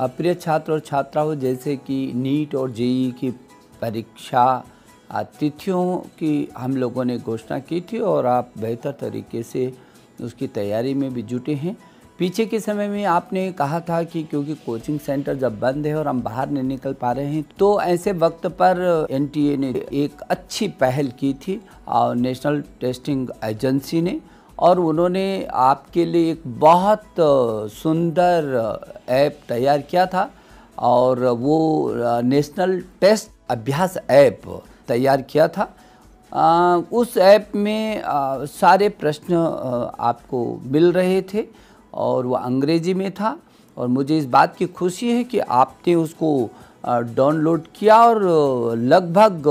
प्रिय छात्र और छात्राओं, जैसे कि नीट और जेईई की परीक्षा तिथियों की हम लोगों ने घोषणा की थी और आप बेहतर तरीके से उसकी तैयारी में भी जुटे हैं। पीछे के समय में आपने कहा था कि क्योंकि कोचिंग सेंटर जब बंद है और हम बाहर नहीं निकल पा रहे हैं, तो ऐसे वक्त पर एनटीए ने एक अच्छी पहल की थी और नेशनल टेस्टिंग एजेंसी ने, और उन्होंने आपके लिए एक बहुत सुंदर ऐप तैयार किया था और वो नेशनल टेस्ट अभ्यास ऐप तैयार किया था। उस ऐप में सारे प्रश्न आपको मिल रहे थे और वो अंग्रेजी में था, और मुझे इस बात की खुशी है कि आपने उसको डाउनलोड किया और लगभग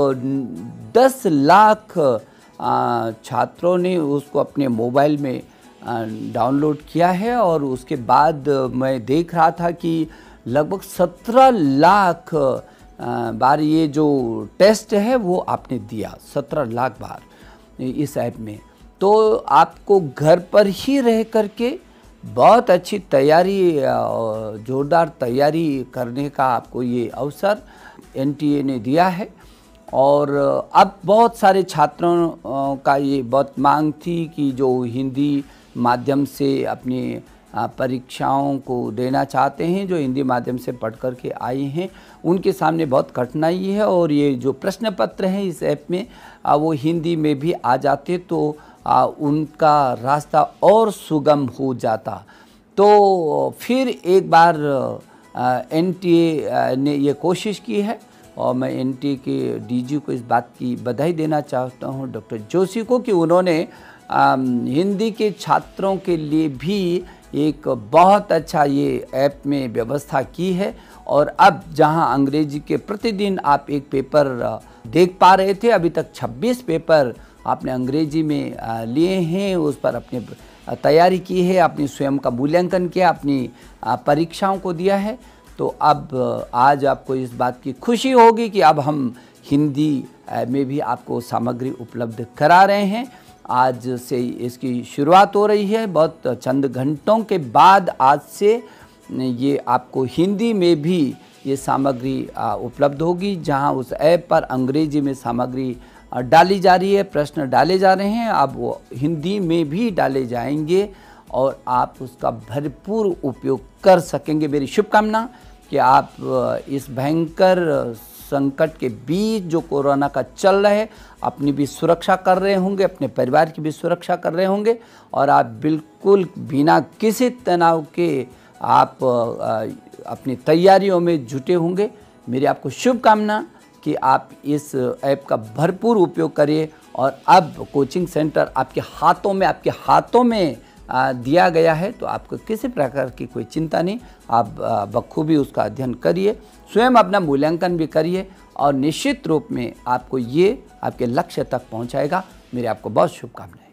10 लाख छात्रों ने उसको अपने मोबाइल में डाउनलोड किया है। और उसके बाद मैं देख रहा था कि लगभग 17 लाख बार ये जो टेस्ट है वो आपने दिया, 17 लाख बार इस ऐप में। तो आपको घर पर ही रह करके बहुत अच्छी तैयारी, जोरदार तैयारी करने का आपको ये अवसर एनटीए ने दिया है। और अब बहुत सारे छात्रों का ये बहुत मांग थी कि जो हिंदी माध्यम से अपनी परीक्षाओं को देना चाहते हैं, जो हिंदी माध्यम से पढ़ कर के आए हैं, उनके सामने बहुत कठिनाई है। और ये जो प्रश्न पत्र हैं इस ऐप में वो हिंदी में भी आ जाते तो उनका रास्ता और सुगम हो जाता। तो फिर एक बार एनटीए ने ये कोशिश की है और मैं एनटीए के डीजी को इस बात की बधाई देना चाहता हूँ, डॉक्टर जोशी को, कि उन्होंने हिंदी के छात्रों के लिए भी एक बहुत अच्छा ये ऐप में व्यवस्था की है। और अब जहाँ अंग्रेजी के प्रतिदिन आप एक पेपर देख पा रहे थे, अभी तक 26 पेपर आपने अंग्रेजी में लिए हैं, उस पर अपनी तैयारी की है, अपनी स्वयं का मूल्यांकन किया, अपनी परीक्षाओं को दिया है। तो अब आज आपको इस बात की खुशी होगी कि अब हम हिंदी में भी आपको सामग्री उपलब्ध करा रहे हैं। आज से इसकी शुरुआत हो रही है, बहुत चंद घंटों के बाद आज से ये आपको हिंदी में भी ये सामग्री उपलब्ध होगी, जहां उस ऐप पर अंग्रेजी में सामग्री डाली जा रही है, प्रश्न डाले जा रहे हैं, अब वो हिंदी में भी डाले जाएंगे और आप उसका भरपूर उपयोग कर सकेंगे। मेरी शुभकामना कि आप इस भयंकर संकट के बीच जो कोरोना का चल रहा है, अपनी भी सुरक्षा कर रहे होंगे, अपने परिवार की भी सुरक्षा कर रहे होंगे, और आप बिल्कुल बिना किसी तनाव के आप अपनी तैयारियों में जुटे होंगे। मेरी आपको शुभकामना कि आप इस ऐप का भरपूर उपयोग करिए। और अब कोचिंग सेंटर आपके हाथों में दिया गया है, तो आपको किसी प्रकार की कोई चिंता नहीं। आप बखूबी उसका अध्ययन करिए, स्वयं अपना मूल्यांकन भी करिए, और निश्चित रूप में आपको ये आपके लक्ष्य तक पहुंचाएगा। मेरी आपको बहुत शुभकामनाएं।